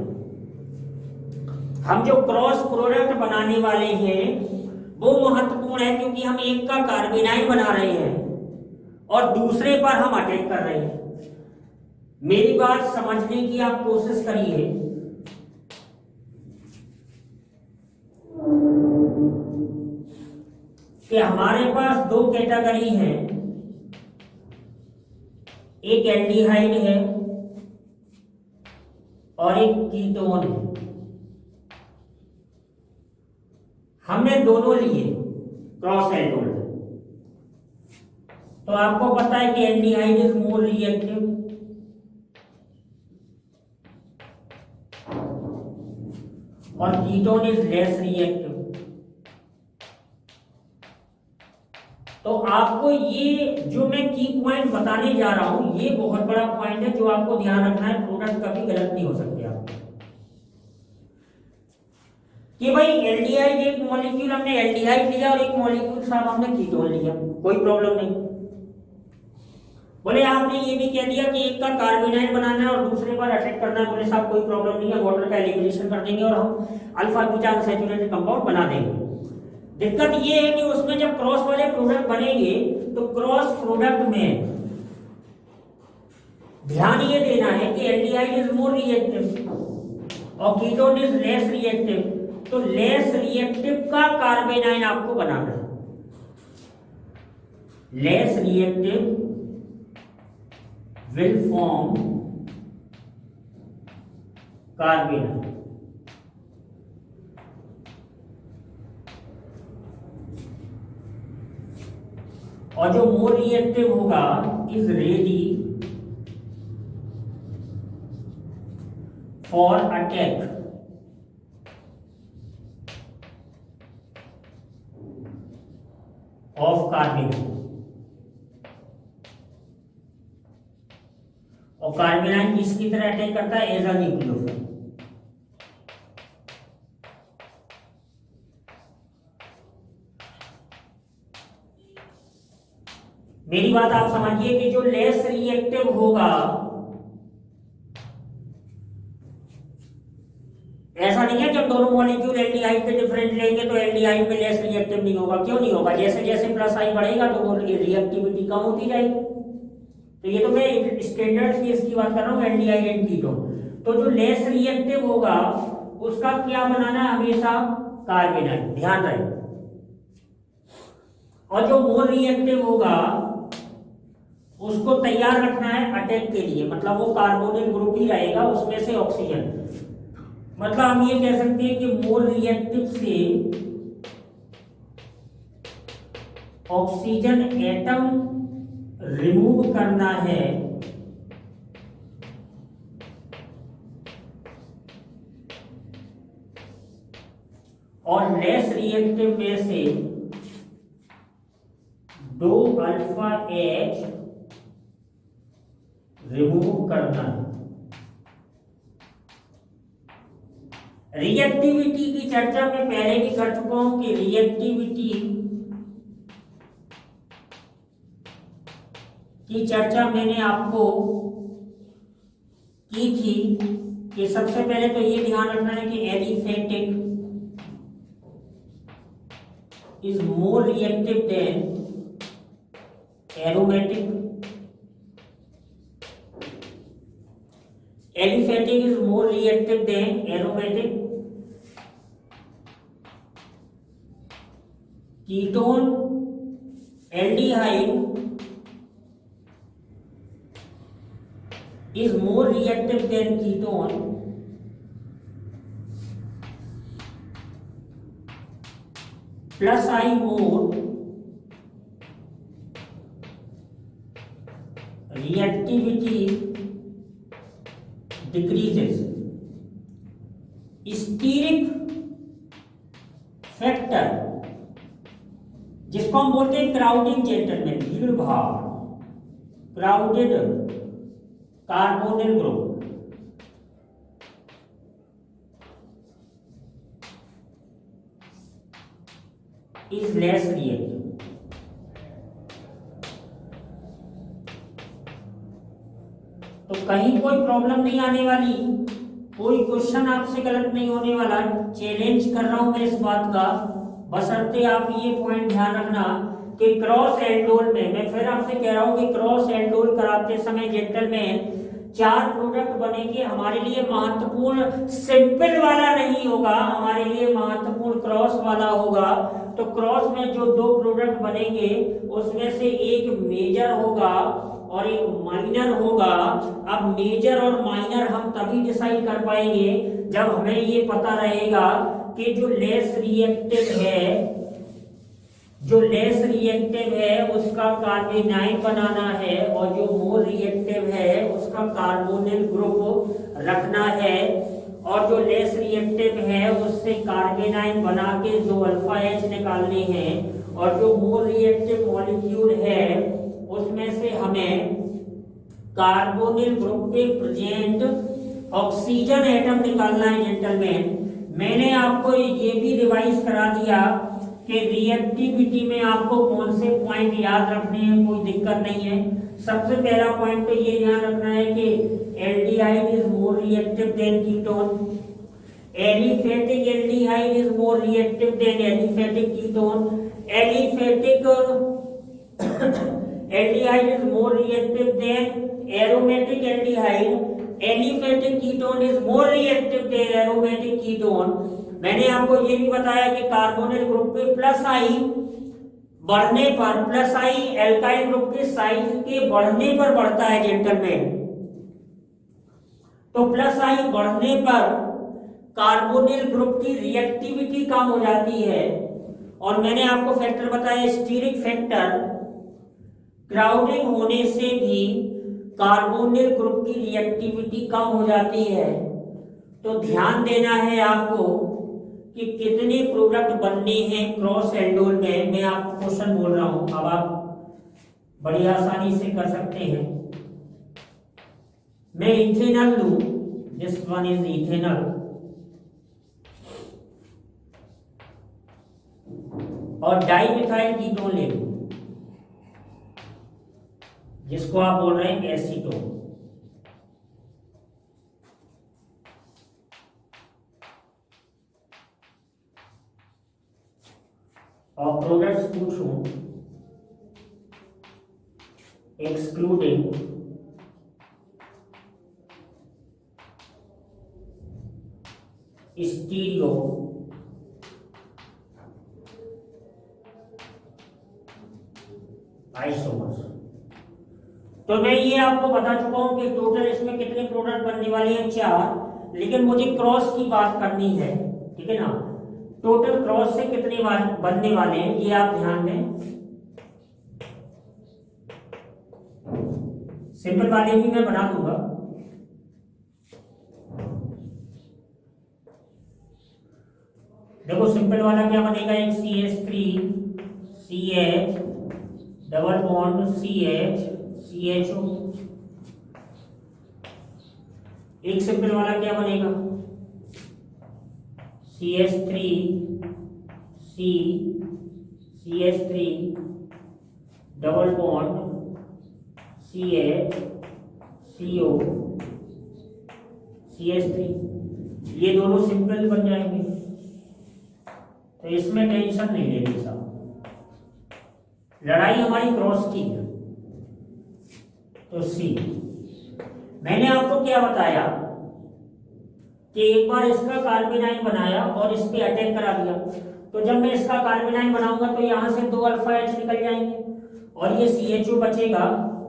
[SPEAKER 1] हम जो क्रॉस प्रोडक्ट बनाने वाले हैं वो महत्वपूर्ण है, क्योंकि हम एक का कार्बन आयन बना रहे हैं और दूसरे पर हम अटैक कर रहे हैं। मेरी बात समझने की आप कोशिश करिए। कि हमारे पास दो कैटेगरी हैं, एक एल्डिहाइड है और एक कीटोन है। हमने दोनों लिए क्रॉस एल्डोल। तो आपको पता है कि एल्डिहाइड इज मोर रिएक्टिव और कीटोन इज लेस रिएक्टिव। तो आपको ये जो मैं की पॉइंट बताने जा रहा हूं, ये बहुत बड़ा पॉइंट है जो आपको ध्यान रखना है। प्रोडक्ट कभी गलत नहीं हो सकते आप कि भाई एल्डिहाइड एक मॉलिक्यूल हमने एल्डिहाइड लिया और एक मॉलिक्यूल साहब हमने कीटोन लिया, कोई प्रॉब्लम नहीं। बोले आपने ये भी कह दिया कि एक का कार्बोनाइड बनाना है और दूसरे पर अटैक करना है, बोले साहब कोई प्रॉब्लम नहीं है, वाटर का एलिमिनेशन कर देंगे और हम अल्फा बीटा अनसैचुरेटेड कंपाउंड बना देंगे। दिक्कत ये है कि उसमें जब क्रॉस वाले प्रोडक्ट बनेंगे तो क्रॉस प्रोडक्ट में ध्यान ये देना है कि एल्डिहाइड इज मोर रिएक्टिव और कीटोन इज लेस रिएक्टिव। तो लेस रिएक्टिव का कार्बेनाइन आपको बनाना है। Less reactive will form carbene और जो मोर रिएक्टिव होगा is ready for attack of carbene. और कार्बेनाइन किसकी तरह अटैक करता है? As a nucleophile. मेरी बात आप समझिए कि जो लेस रिएक्टिव होगा, ऐसा नहीं है कि हम दोनों मॉलिक्यूल एल्डिहाइड के डिफरेंट लेंगे तो एल्डिहाइड में लेस रिएक्टिव नहीं होगा। क्यों नहीं होगा? जैसे जैसे प्लस आई बढ़ेगा तो वो रिएक्टिविटी कम होती जाएगी। तो ये तो मैं स्टैंडर्ड केस की बात कर रहा हूँ, एल्डिहाइड एंड कीटोन। तो जो लेस रिएक्टिव होगा उसका क्या बनाना है? हमेशा कार्बेनाइन, ध्यान रहे। और जो मोर रिएक्टिव होगा उसको तैयार रखना है अटैक के लिए, मतलब वो कार्बोनिल ग्रुप ही रहेगा, उसमें से ऑक्सीजन। मतलब हम ये कह सकते हैं कि मोर रिएक्टिव से ऑक्सीजन एटम रिमूव करना है और लेस रिएक्टिव में से 2 अल्फा एच रिमूव करना है। रिएक्टिविटी की चर्चा मैं पहले भी कर चुका हूं कि रिएक्टिविटी की चर्चा मैंने आपको की थी कि सबसे पहले तो ये ध्यान रखना है कि aliphatic is more reactive than aromatic. Aliphatic is more reactive than aromatic. Ketone aldehyde is more reactive than ketone plus I more reactivity decreases। Steric factor जिसको हम बोलते हैं क्राउडिंग जेंटलमैन, भीड़ भाड़, crowded carbonyl group, is less reactive. तो कहीं कोई प्रॉब्लम नहीं आने वाली, कोई क्वेश्चन आपसे गलत नहीं होने वाला। चैलेंज कर रहा हूं मैं इस बात का, बशर्ते आप ये पॉइंट ध्यान रखना कि क्रॉस एल्डोल में, मैं फिर आपसे कह रहा हूं कि क्रॉस एल्डोल कराते समय जेंटलमैन 4 प्रोडक्ट बनेंगे। हमारे लिए महत्वपूर्ण सिंपल वाला नहीं होगा, हमारे लिए महत्वपूर्ण क्रॉस वाला होगा। तो क्रॉस में जो 2 प्रोडक्ट बनेंगे उसमें से एक मेजर होगा और एक माइनर होगा। अब मेजर और माइनर हम तभी डिसाइड कर पाएंगे जब हमें ये पता रहेगा कि जो लेस रिएक्टिव है उसका कार्बेनाइन बनाना है और जो मोर रिएक्टिव है उसका कार्बोनिल ग्रुप रखना है, और जो लेस रिएक्टिव है उससे कार्बेनाइन बना के 2 अल्फा एच निकालने हैं, और जो मोर रिएक्टिव मॉलिक्यूल है उसमें से हमें कार्बोनिल ग्रुप पे प्रेजेंट ऑक्सीजन एटम निकालना है। जेंटलमैन, मैंने आपको ये भी रिवाइज करा दिया कि रिएक्टिविटी में आपको कौन से पॉइंट याद रखने हैं, कोई दिक्कत नहीं है। सबसे पहला पॉइंट तो ये ध्यान रखना है कि aldehyde is more reactive than ketone, aliphatic aldehyde is more reactive than aliphatic ketone, aliphatic aldehyde is more reactive than aromatic aldehyde, aliphatic ketone is more reactive than aromatic ketone. मैंने आपको ये भी बताया कि कार्बोनिल ग्रुप पे प्लस आई बढ़ने पर, प्लस आई एल्काइल ग्रुप के साइज के बढ़ने पर बढ़ता है जेंटलमैन। तो प्लस आई बढ़ने पर कार्बोनिल ग्रुप की रिएक्टिविटी कम हो जाती है, और मैंने आपको फैक्टर बताया स्टीरिक फैक्टर, क्राउडिंग होने से भी कार्बोनिल ग्रुप की रिएक्टिविटी कम हो जाती है। तो ध्यान देना है आपको कि कितने प्रोडक्ट बनने हैं क्रॉस एल्डोल में। मैं आपको क्वेश्चन बोल रहा हूं, अब आप बड़ी आसानी से कर सकते हैं। मैं इथेनॉल लूं, दिस वन इज इथेनॉल, और डाइमिथाइल कीटोन ले लूं जिसको आप बोल रहे हैं एसीटोन। और प्रोडक्ट्स पूछूं एक्सक्लूडिंग स्टीरियो आइसोमर्स। तो मैं ये आपको बता चुका हूं कि टोटल इसमें कितने प्रोडक्ट बनने वाले हैं, 4, लेकिन मुझे क्रॉस की बात करनी है, ठीक है ना। टोटल क्रॉस से कितने बनने वाले हैं ये आप ध्यान दें। सिंपल वाले भी मैं बना दूंगा। देखो सिंपल वाला क्या बनेगा, एक CH3 CH double bond CH CHO। एक सिंपल वाला क्या बनेगा, CH3 C CH3 double bond CH CO CH3। ये दोनों सिंपल बन जाएंगे, तो इसमें टेंशन नहीं लेनी साहब। लड़ाई हमारी क्रॉस की है। तो C, मैंने आपको क्या बताया कि एक बार इसका कार्बेनाइन बनाया और इस पे अटैक करा दिया, तो जब मैं इसका कार्बेनाइन बनाऊंगा तो यहां से 2 अल्फा एच निकल जाएंगे और ये CHO बचेगा।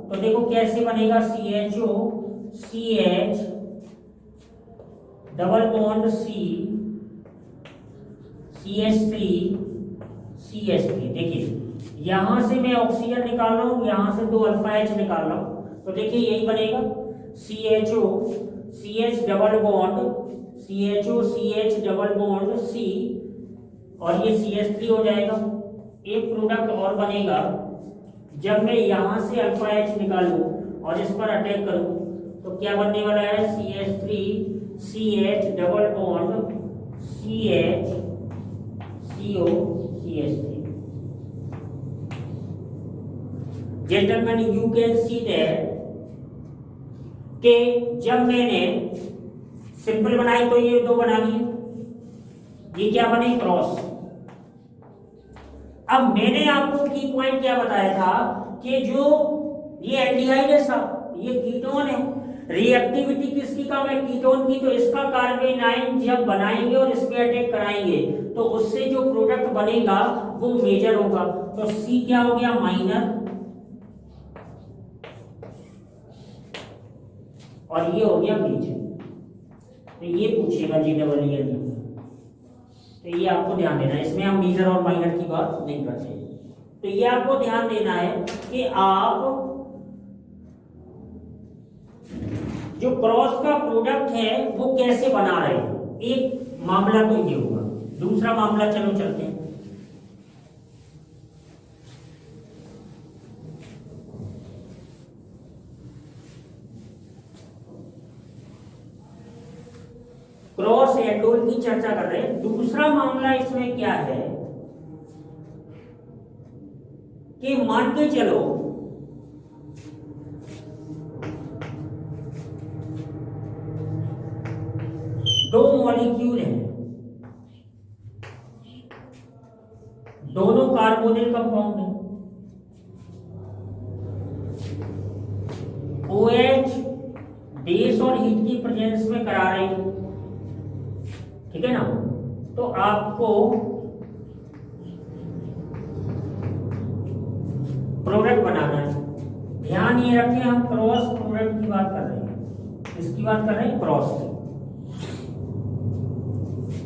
[SPEAKER 1] तो देखो कैसे बनेगा, CHO CH double bond C CH3 CH3। देखिए यहां से मैं ऑक्सीजन निकाल रहा हूं, यहां से 2 अल्फा एच निकाल रहा हूं, तो देखिए यही बनेगा CHO CH double bond CHO CH double bond C, और ये CH3 हो जाएगा। एक प्रोडक्ट और बनेगा, जब मैं यहां से अल्फा एच निकालूं और इस पर अटैक करूं तो क्या बनने वाला है, CH3 CH double bond CH CO CH3। Gentleman you can see that कि जब मैंने सिंपल बनाई तो ये 2 बना दी, ये क्या बने क्रॉस। अब मैंने आपको की पॉइंट क्या बताया था कि जो ये एल्डिहाइड है सब, ये कीटोन है, रिएक्टिविटी किसकी कम है, कीटोन की, तो इसका कार्बेनाइन जब बनाएंगे और इस पे अटैक कराएंगे तो उससे जो प्रोडक्ट बनेगा वो मेजर होगा। तो सी क्या हो गया, माइनर, और ये हो गया मेजर। तो ये पूछेगा GEE। तो ये आपको ध्यान देना है, इसमें हम मेजर और माइनर की बात नहीं करते। तो ये आपको ध्यान देना है कि आप जो क्रॉस का प्रोडक्ट है वो कैसे बना रहे हैं। एक मामला तो ये होगा, दूसरा मामला चलो चलते हैं। क्रॉस एल्डोल की चर्चा कर रहे हैं। दूसरा मामला इसमें क्या है कि मान के चलो दो मॉलिक्यूल हैं, दोनों कार्बोनिल कंपाउंड है, OH बेस और हीट की प्रेजेंस में करा रहे हैं, ठीक है ना। तो आपको प्रोडक्ट बनाना है। ध्यान ये रखें, हम क्रॉस प्रोडक्ट की बात कर रहे हैं। इसकी बात कर रहे हैं क्रॉस की।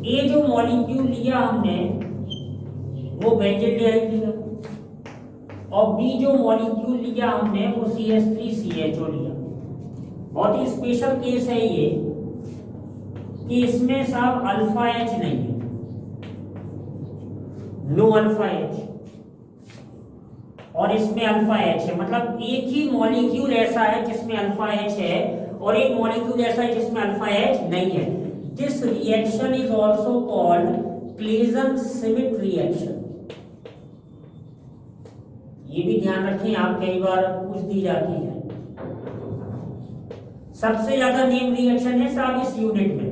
[SPEAKER 1] ए जो मॉलिक्यूल लिया हमने वो बेंजील्डिहाइड लिया, और बी जो मॉलिक्यूल लिया हमने वो CH3CHO लिया। बहुत ही स्पेशल केस है ये कि इसमें साहब अल्फा H नहीं है, नो अल्फा H, और इसमें अल्फा H है। मतलब एक ही मॉलिक्यूल ऐसा है जिसमें अल्फा H है और एक मॉलिक्यूल ऐसा है जिसमें अल्फा H नहीं है। This reaction is also called Claisen-cement reaction. ये भी ध्यान रखें, आप कई बार पूछ दी जाती है। सबसे ज्यादा नेम रिएक्शन है साहब इस यूनिट में,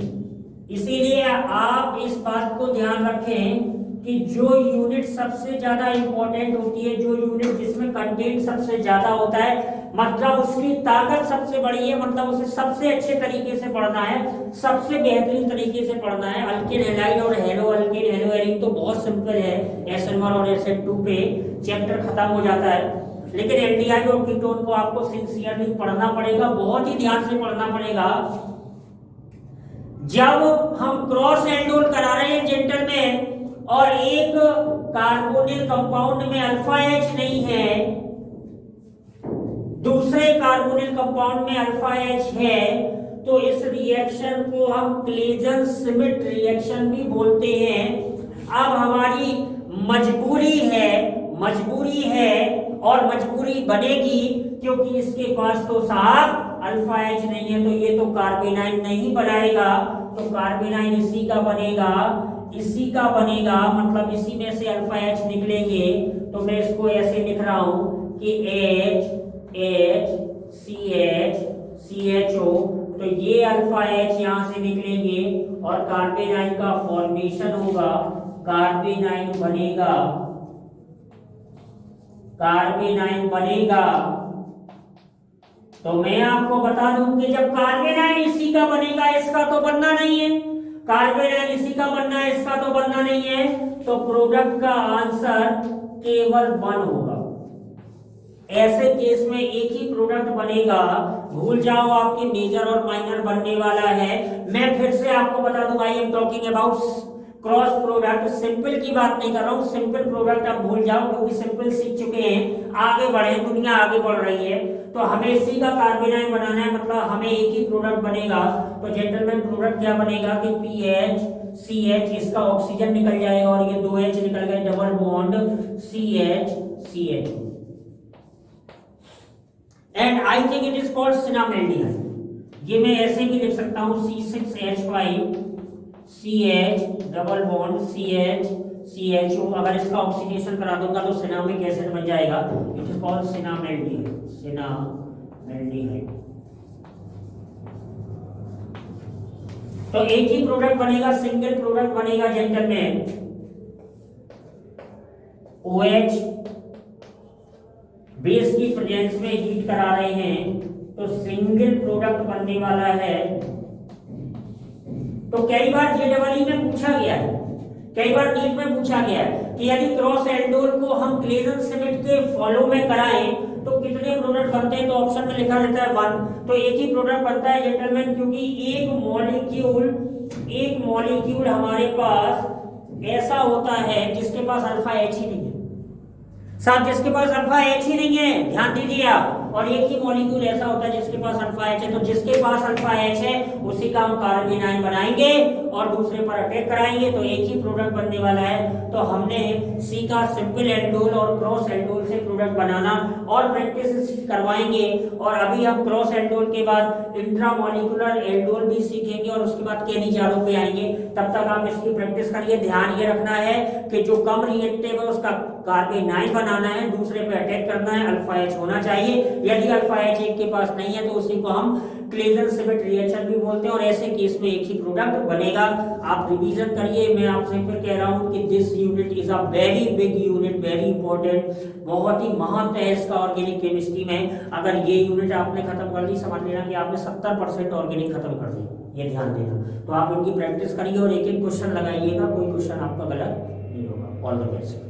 [SPEAKER 1] इसीलिए आप इस बात को ध्यान रखें कि जो यूनिट सबसे ज्यादा इंपॉर्टेंट होती है, जो यूनिट जिसमें कंटेंट सबसे ज्यादा होता है, मतलब उसकी ताकत सबसे बड़ी है, मतलब उसे सबसे अच्छे तरीके से पढ़ना है, सबसे बेहतरीन तरीके से पढ़ना है। अल्केन हैलाइड और हेलो अल्केन हेलो एरिन तो बहुत सिंपल है, SN1 और SN2 पे चैप्टर खत्म हो जाता है। लेकिन एल्डिहाइड और कीटोन को आपको सिंसियरली पढ़ना पड़ेगा, बहुत ही ध्यान से पढ़ना पड़ेगा। जब हम क्रॉस एल्डोल करा रहे हैं जेंटलमैन और एक कार्बोनिल कंपाउंड में अल्फा H नहीं है, दूसरे कार्बोनिल कंपाउंड में अल्फा H है, तो इस रिएक्शन को हम क्लेजन-सिमिट रिएक्शन भी बोलते हैं। अब हमारी मजबूरी है और मजबूरी बनेगी क्योंकि इसके पास तो साहब अल्फा H नहीं है, तो ये तो कार्बेनाइन नहीं बनाएगा, तो कार्बेनाइन इसी का बनेगा, मतलब इसी में से अल्फा H निकलेंगे। तो मैं इसको ऐसे लिख रहा हूं कि CHO, तो ये अल्फा H यहां से निकलेंगे और कार्बेनाइन का फॉर्मेशन होगा, कार्बेनाइन बनेगा। तो मैं आपको बता दूं कि जब कार्बेनाइन इसी का बनेगा, इसका तो बनना नहीं है, कार्बेनाइन इसी का बनना है, इसका तो बनना नहीं है, तो प्रोडक्ट का आंसर केवल 1 होगा। ऐसे केस में एक ही प्रोडक्ट बनेगा, भूल जाओ आपके मेजर और माइनर बनने वाला है। मैं फिर से आपको बता दूं, I am talking about cross product, simple की बात नहीं कर रहा हूं। सिंपल प्रोडक्ट आप भूल जाओ क्योंकि सिंपल सीख चुके हैं, आगे बढ़े, दुनिया आगे बढ़ रही है, तो हमें इसी का कार्बेनाइन बनाना है, मतलब हमें एक ही प्रोडक्ट बनेगा। तो जेंटलमैन प्रोडक्ट क्या बनेगा कि PHCH, इसका ऑक्सीजन निकल जाएगा और ये 2H निकल गए, double bond CH। And I think it is called cinnamaldehyde. ये मैं ऐसे भी लिख सकता हूं C6H5 CH double bond CHO। अगर इसका ऑक्सीडेशन करा दूंगा तो सिनामिक एसिड बन जाएगा, इट इज कॉल्ड सिनामेल्डिहाइड। तो एक ही प्रोडक्ट बनेगा, सिंगल प्रोडक्ट बनेगा जेंटलमैन। OH बेस की प्रेजेंस में हीट करा रहे हैं तो सिंगल प्रोडक्ट बनने वाला है। तो कई बार JEE में पूछा गया है, कई बार नीट में पूछा गया है कि यदि क्रॉस एल्डोल को हम क्लेजन सिमेंट के फॉलो में कराएं तो कितने प्रोडक्ट बनते हैं, तो ऑप्शन में लिखा रहता है 1, तो एक ही प्रोडक्ट बनता है जेंटलमैन, क्योंकि एक मॉलिक्यूल हमारे पास ऐसा होता है जिसके पास अल्फा H ही नहीं है साहब, जिसके पास अल्फा H ही नहीं है, ध्यान दीजिए आप, और एक ही मॉलिक्यूल ऐसा होता है जिसके पास अल्फा H है। तो जिसके पास अल्फा H है उसी का हम कार्बन आयन बनाएंगे और दूसरे पर अटैक कराएंगे तो एक ही प्रोडक्ट बनने वाला है। तो हमने सीखा सिंपल एल्डोल और क्रॉस एल्डोल से प्रोडक्ट बनाना और प्रैक्टिस करवाएंगे। और अभी हम क्रॉस एल्डोल के बाद इंट्रामॉलिक्यूलर एल्डोल भी सीखेंगे और उसके बाद केनी जाड़ों पे आएंगे। तब तक आप इसकी प्रैक्टिस करिए। ध्यान ये रखना है कि जो कम रिएक्टिव है उसका कार्बन आयन बनाना है, दूसरे पे अटैक करना है, अल्फा H होना चाहिए। यदि अल्फा H एक के पास नहीं है तो उसी को हम क्लेजन सिमेंट रिएक्शन भी बोलते हैं और ऐसे केस में एक ही प्रोडक्ट बनेगा। आप रिवीजन करिए। मैं आपसे फिर कह रहा हूं कि this unit is a very big unit, very important, बहुत ही महत्व है इसका ऑर्गेनिक केमिस्ट्री में। अगर ये यूनिट आपने खत्म कर ली, समझ लेना कि आपने 70% ऑर्गेनिक खत्म कर दी, ये ध्यान देना। तो आप इनकी प्रैक्टिस करिए और एक एक क्वेश्चन लगाइएगा, कोई क्वेश्चन आपका गलत नहीं होगा। All the best.